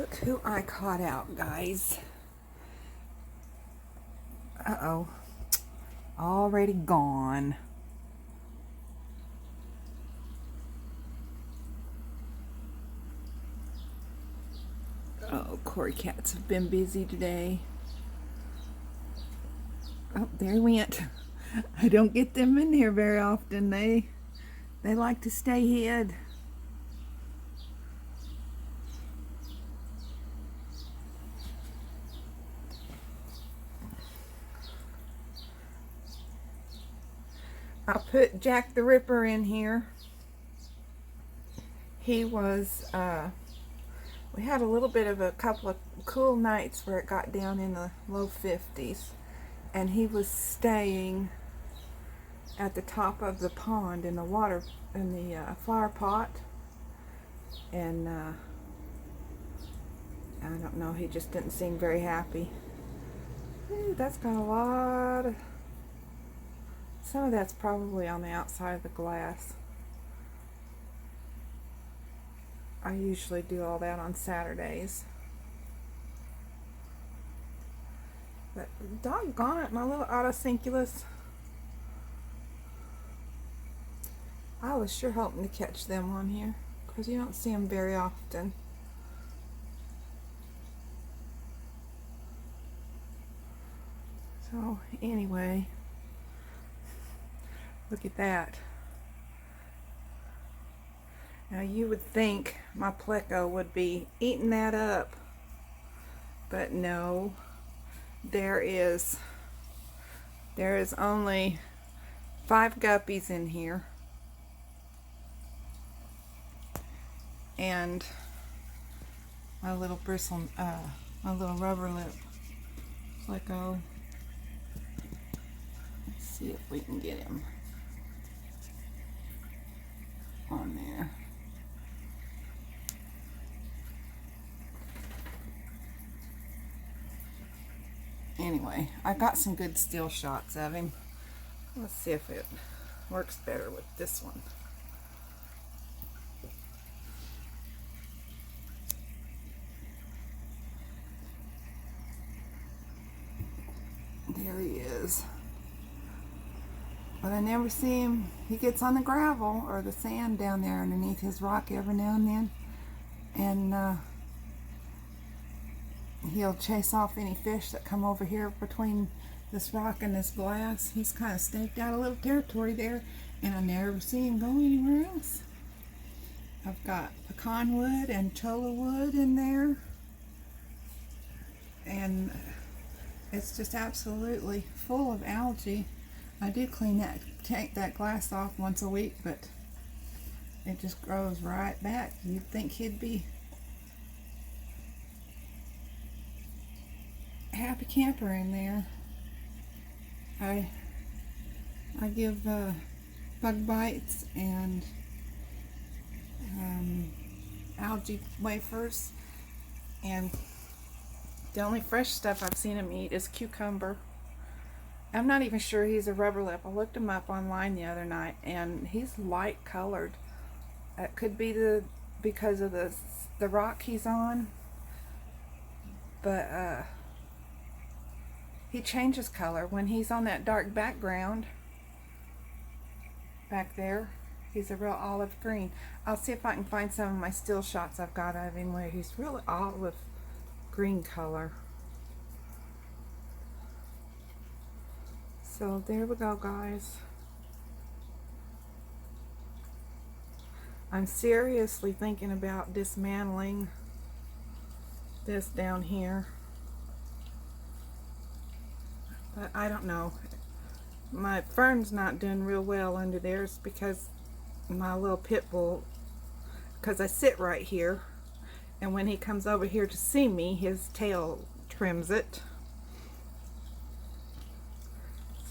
Look who I caught out, guys. Uh-oh. Already gone. Oh, Cory cats have been busy today. Oh, there he went. I don't get them in here very often. They like to stay hid. I put Jack the Ripper in here. He was, we had a little bit of a couple of cool nights where it got down in the low 50s. And he was staying at the top of the pond in the water, in the flower pot. And I don't know, he just didn't seem very happy. Ooh, that's got a lot of, some of that's probably on the outside of the glass. I usually do all that on Saturdays. But doggone it, my little ottocinculus. I was sure hoping to catch them on here, because you don't see them very often. So anyway, look at that. Now you would think my pleco would be eating that up, but no. There is only 5 guppies in here, and my little bristle, my little rubber lip pleco. Let's see if we can get him on there. Anyway, I got some good still shots of him. Let's see if it works better with this one. There he is. But I never see him. He gets on the gravel or the sand down there underneath his rock every now and then. And he'll chase off any fish that come over here between this rock and this glass. He's kind of staked out a little territory there, and I never see him go anywhere else. I've got pecan wood and cholla wood in there, and it's just absolutely full of algae. I do take that glass off once a week, but it just grows right back. You'd think he'd be happy camper in there. I give bug bites and algae wafers, and the only fresh stuff I've seen him eat is cucumber. I'm not even sure he's a rubber lip. I looked him up online the other night, and he's light colored. It could be because of the rock he's on, but he changes color when he's on that dark background back there. He's a real olive green. I'll see if I can find some of my still shots I've got of him where he's really olive green color. So there we go, guys. I'm seriously thinking about dismantling this down here. But I don't know. My fern's not doing real well under there. It's because my little pit bull, because I sit right here, and when he comes over here to see me, his tail trims it.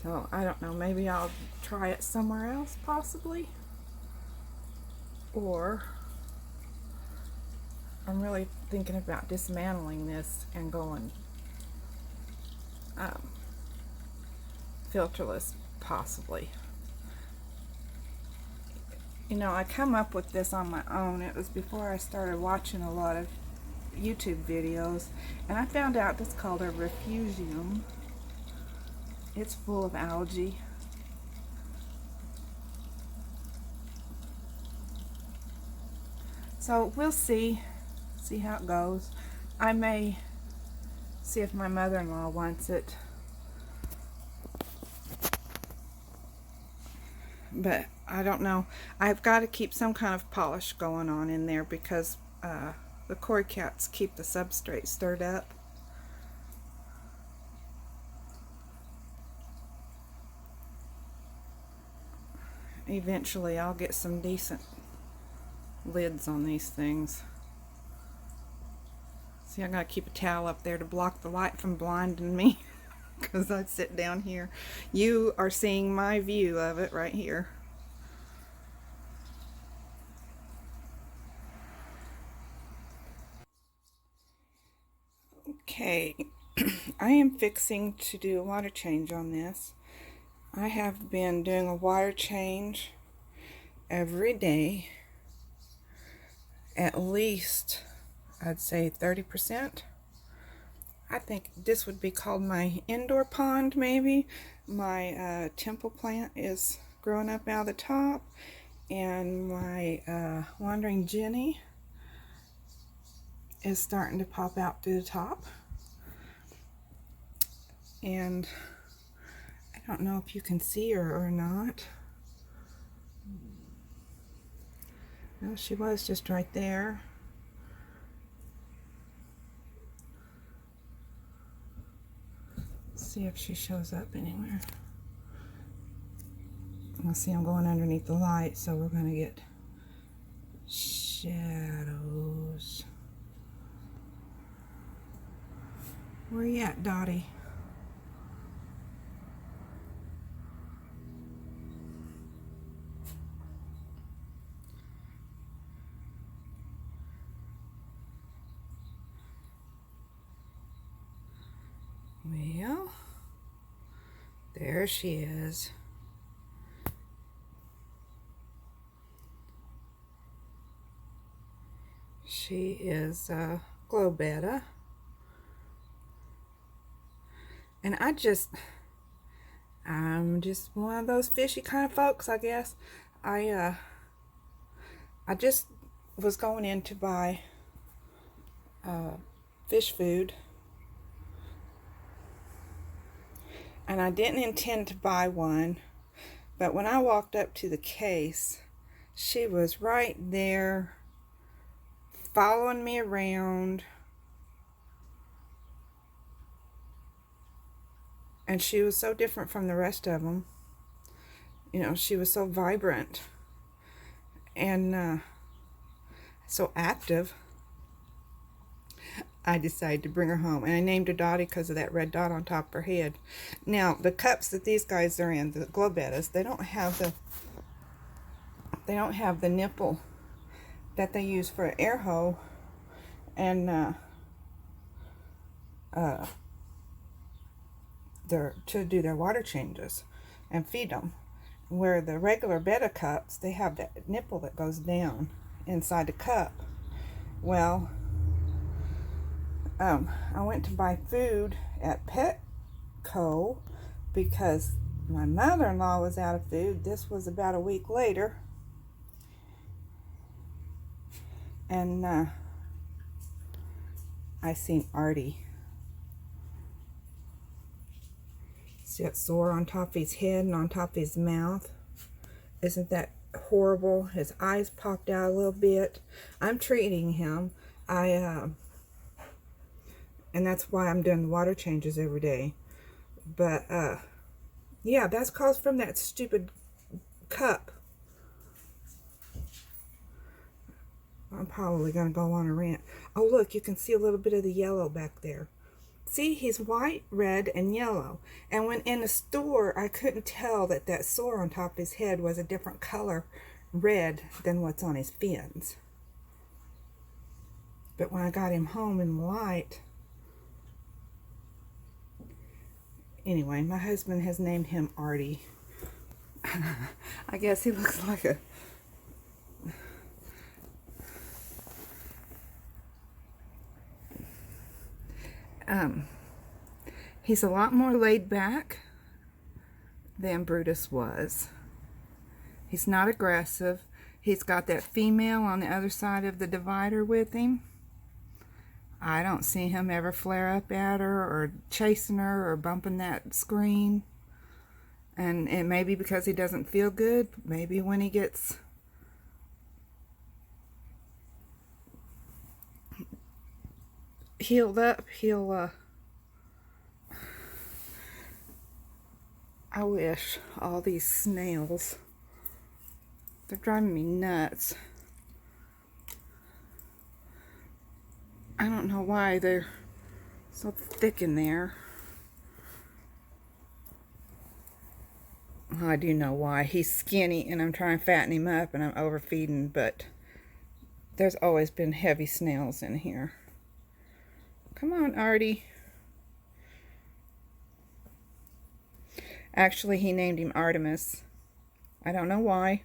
So I don't know, maybe I'll try it somewhere else possibly, or I'm really thinking about dismantling this and going filterless possibly. You know, I come up with this on my own. It was before I started watching a lot of YouTube videos, and I found out it's called a refugium. It's full of algae. So we'll see how it goes. I may see if my mother-in-law wants it. But I don't know. I've got to keep some kind of polish going on in there because the koi cats keep the substrate stirred up. Eventually I'll get some decent lids on these things. See, I gotta keep a towel up there to block the light from blinding me because I sit down here. You are seeing my view of it right here. Okay, I am fixing to do a water change on this. I have been doing a water change every day, at least I'd say 30%. I think this would be called my indoor pond, maybe. My temple plant is growing up out of the top, and my wandering Jenny is starting to pop out through the top. And I don't know if you can see her or not. Well, she was just right there. Let's see if she shows up anywhere. Let's see, I'm going underneath the light, so we're going to get shadows. Where you at, Dotty? Well, there she is. She is Betta. And I'm just one of those fishy kind of folks, I guess. I just was going in to buy fish food, and I didn't intend to buy one, but when I walked up to the case, she was right there following me around, and she was so different from the rest of them. You know, she was so vibrant and so active. I decided to bring her home, and I named her Dotty because of that red dot on top of her head. Now, the cups that these guys are in, the Bettas, they don't have the nipple that they use for an air hole and to do their water changes and feed them. Where the regular Betta cups, they have that nipple that goes down inside the cup. Well, I went to buy food at Petco because my mother-in-law was out of food. This was about a week later. And I seen Arty. See that sore on top of his head and on top of his mouth? Isn't that horrible? His eyes popped out a little bit. I'm treating him. And that's why I'm doing the water changes every day. But yeah, that's caused from that stupid cup. I'm probably going to go on a rant. Oh, look, you can see a little bit of the yellow back there. See, he's white, red, and yellow. And when in the store, I couldn't tell that that sore on top of his head was a different color red than what's on his fins. But when I got him home in the light... Anyway, my husband has named him Arty. I guess he looks like a... He's a lot more laid back than Brutus was. He's not aggressive. He's got that female on the other side of the divider with him. I don't see him ever flare up at her or chasing her or bumping that screen. And it may be because he doesn't feel good. Maybe when he gets healed up, he'll I wish all these snails, they're driving me nuts. I don't know why they're so thick in there. Well, I do know why. He's skinny and I'm trying to fatten him up and I'm overfeeding, but there's always been heavy snails in here. Come on, Arty. Actually, he named him Artemis. I don't know why.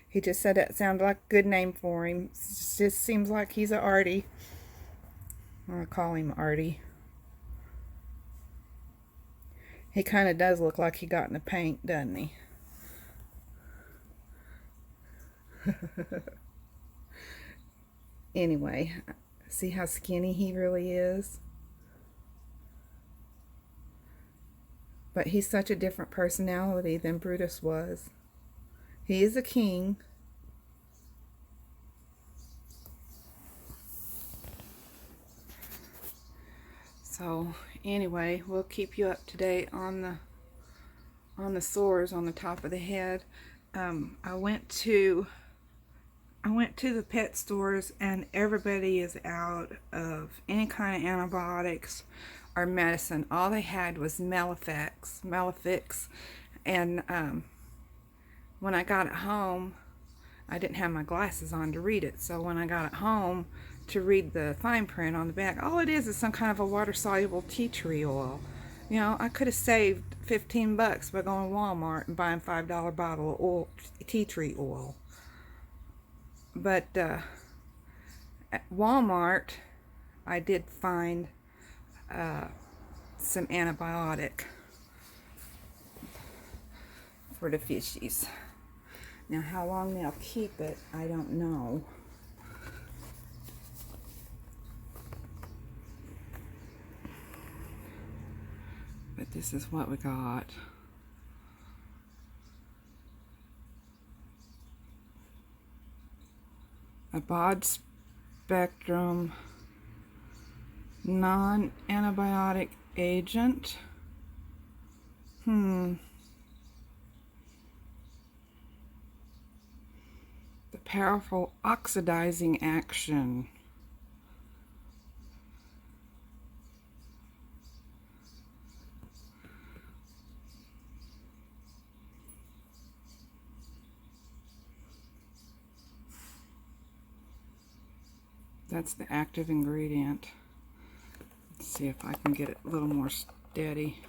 He just said it sounded like a good name for him. It just seems like he's a Arty. I'll call him Arty. He kind of does look like he got in the paint, doesn't he? Anyway, see how skinny he really is? But he's such a different personality than Brutus was. He is a king. So anyway, we'll keep you up to date on the sores on the top of the head. I went to the pet stores and everybody is out of any kind of antibiotics or medicine. All they had was Malefics. And when I got it home, I didn't have my glasses on to read it. So when I got it home to read the fine print on the back, all it is some kind of a water-soluble tea tree oil. You know, I could have saved 15 bucks by going to Walmart and buying a $5 bottle of oil, tea tree oil. But at Walmart, I did find some antibiotic for the fishies. Now, how long they'll keep it, I don't know. But this is what we got. A broad spectrum non-antibiotic agent. The powerful oxidizing action. That's the active ingredient. Let's see if I can get it a little more steady.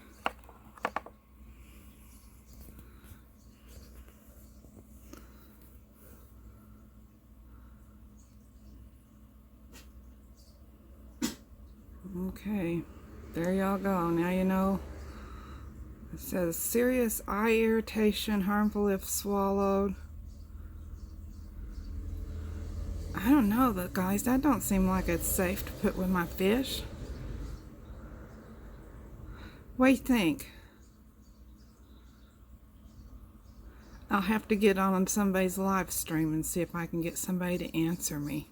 Okay, there y'all go. Now you know. It says serious eye irritation, harmful if swallowed. I don't know, but guys, that don't seem like it's safe to put with my fish. What do you think? I'll have to get on somebody's live stream and see if I can get somebody to answer me.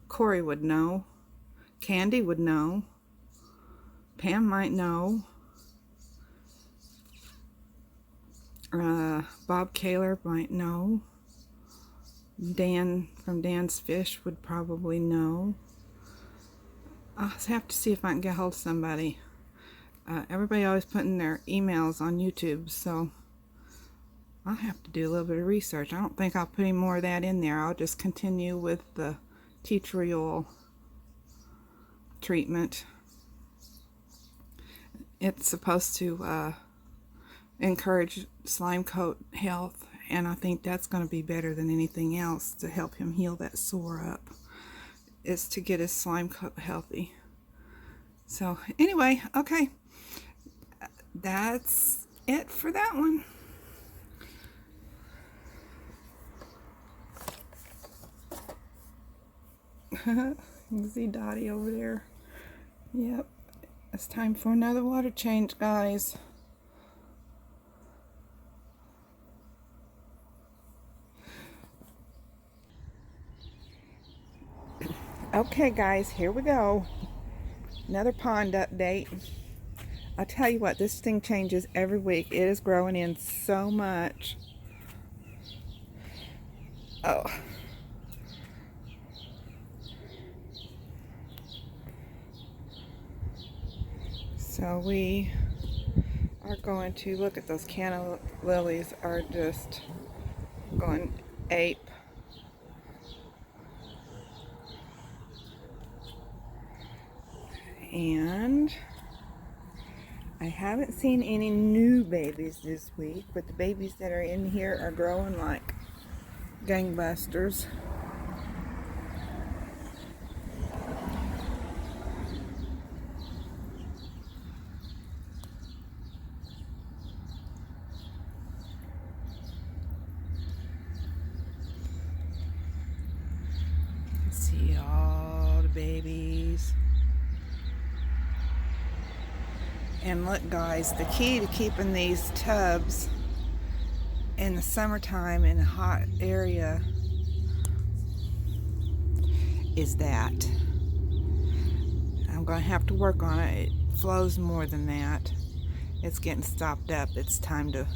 Corey would know. Candy would know. Pam might know. Bob Kaler might know. Dan from Dan's Fish would probably know. I'll have to see if I can get hold of somebody. Everybody always putting their emails on YouTube, so I'll have to do a little bit of research. I don't think I'll put any more of that in there. I'll just continue with the tea tree oil treatment. It's supposed to encourage slime coat health, and I think that's going to be better than anything else to help him heal that sore up, is to get his slime coat healthy. So anyway, okay, that's it for that one. You can see Dotty over there. Yep, it's time for another water change, guys. Okay guys, here we go. Another pond update. I'll tell you what, this thing changes every week. It is growing in so much. Oh. So we are going to look at those canna lilies are just going ape. And I haven't seen any new babies this week, but the babies that are in here are growing like gangbusters. See all the babies. And look guys, the key to keeping these tubs in the summertime in a hot area is that I'm going to have to work on it. It flows more than that. It's getting stopped up. It's time to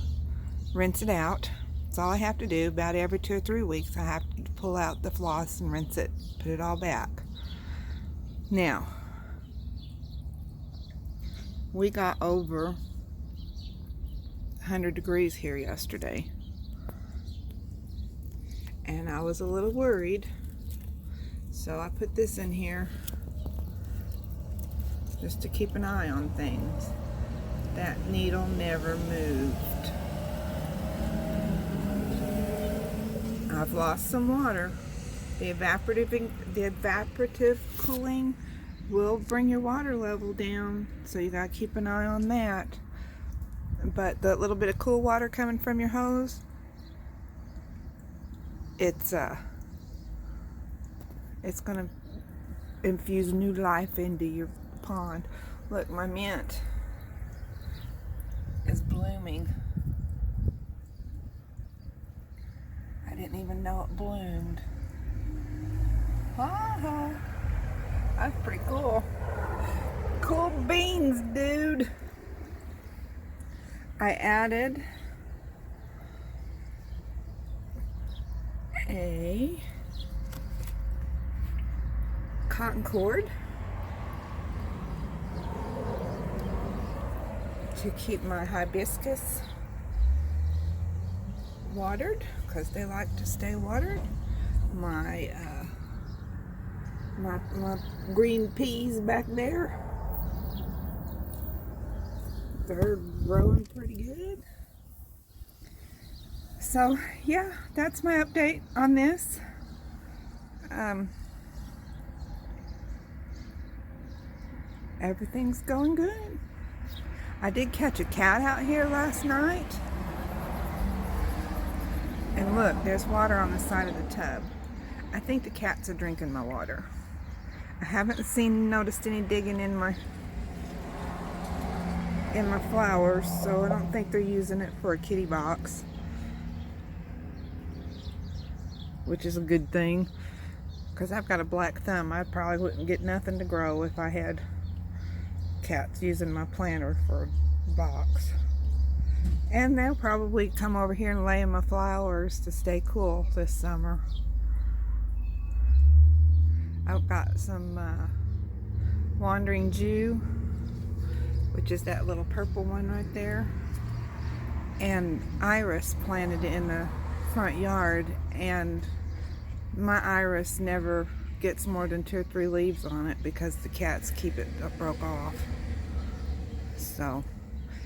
rinse it out. That's all I have to do. About every 2 or 3 weeks I have to pull out the floss and rinse it, put it all back. Now, we got over 100 degrees here yesterday, and I was a little worried, so I put this in here just to keep an eye on things. That needle never moved. I've lost some water. The evaporative cooling will bring your water level down, so you gotta keep an eye on that. But the little bit of cool water coming from your hose, it's gonna infuse new life into your pond. Look, my mint is blooming. I didn't even know it bloomed. That's pretty cool. Cool beans, dude. I added a cotton cord to keep my hibiscus watered, because they like to stay watered. My green peas back there, they're growing pretty good. So yeah, that's my update on this. Everything's going good. I did catch a cat out here last night, and look, there's water on the side of the tub. I think the cats are drinking my water. I haven't noticed any digging in my flowers, so I don't think they're using it for a kitty box, which is a good thing, because I've got a black thumb. I probably wouldn't get nothing to grow if I had cats using my planter for a box. And they'll probably come over here and lay in my flowers to stay cool this summer. I've got some wandering Jew, which is that little purple one right there, and iris planted in the front yard, and my iris never gets more than 2 or 3 leaves on it because the cats keep it broke off. So,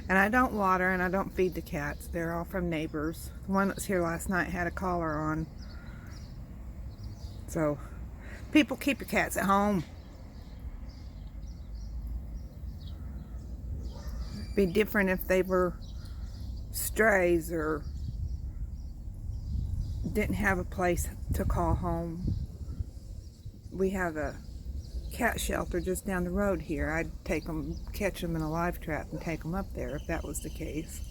and I don't water and I don't feed the cats. They're all from neighbors. The one that was here last night had a collar on. So people, keep your cats at home. Be different if they were strays or didn't have a place to call home. We have a cat shelter just down the road here. I'd take them, catch them in a live trap and take them up there if that was the case.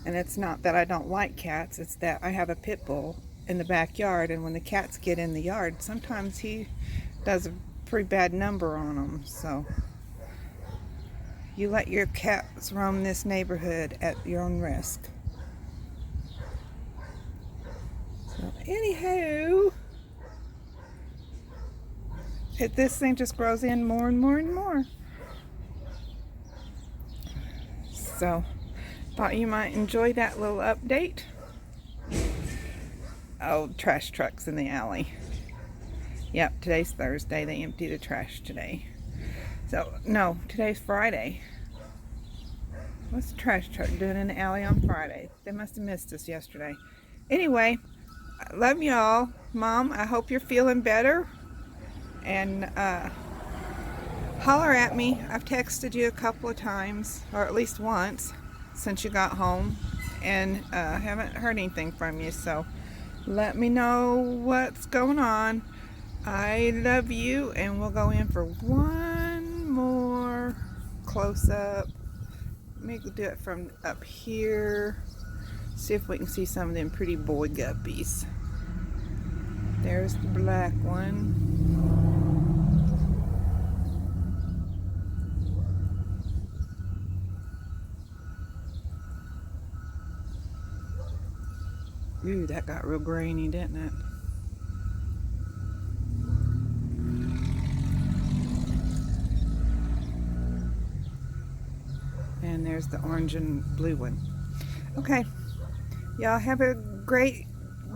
And it's not that I don't like cats, it's that I have a pit bull in the backyard, and when the cats get in the yard, sometimes he does a pretty bad number on them. So you let your cats roam this neighborhood at your own risk. So anywho, this thing just grows in more and more and more. So thought you might enjoy that little update. Oh, trash trucks in the alley. Yep, today's Thursday. They empty the trash today. So, no, today's Friday. What's the trash truck doing in the alley on Friday? They must have missed us yesterday. Anyway, I love y'all. Mom, I hope you're feeling better. And holler at me. I've texted you a couple of times, or at least once, since you got home. And haven't heard anything from you, so let me know what's going on. I love you, and we'll go in for one more close-up. Maybe do it from up here. See if we can see some of them pretty boy guppies. There's the black one. Ooh, that got real grainy, didn't it? And there's the orange and blue one. Okay, y'all have a great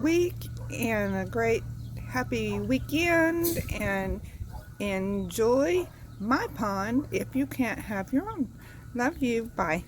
week and a great happy weekend, and enjoy my pond if you can't have your own. Love you. Bye.